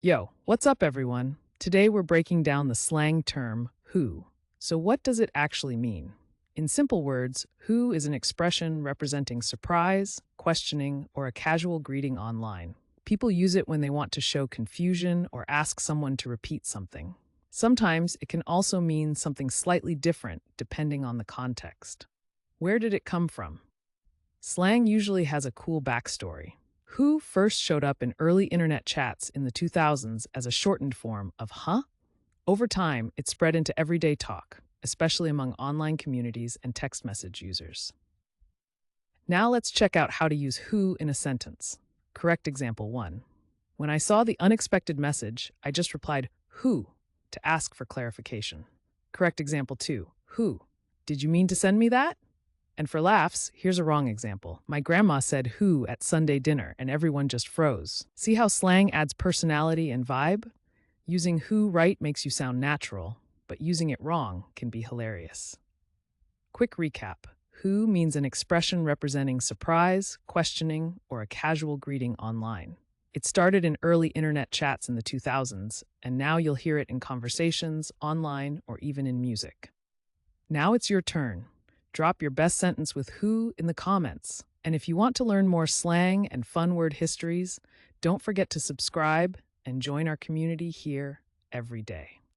Yo, what's up, everyone? Today we're breaking down the slang term who. So, what does it actually mean? In simple words, who is an expression representing surprise, questioning, or a casual greeting online. People use it when they want to show confusion or ask someone to repeat something. Sometimes it can also mean something slightly different depending on the context. Where did it come from? Slang usually has a cool backstory. Who first showed up in early internet chats in the 2000s as a shortened form of huh? Over time, it spread into everyday talk, especially among online communities and text message users. Now let's check out how to use who in a sentence. Correct example 1. When I saw the unexpected message, I just replied who to ask for clarification. Correct example 2. Who? Did you mean to send me that? And for laughs, here's a wrong example. My grandma said who at Sunday dinner, and everyone just froze. See how slang adds personality and vibe? Using who right makes you sound natural, but using it wrong can be hilarious. Quick recap. Who means an expression representing surprise, questioning, or a casual greeting online. It started in early internet chats in the 2000s, and now you'll hear it in conversations, online, or even in music. Now it's your turn. Drop your best sentence with who in the comments. And if you want to learn more slang and fun word histories, don't forget to subscribe and join our community here every day.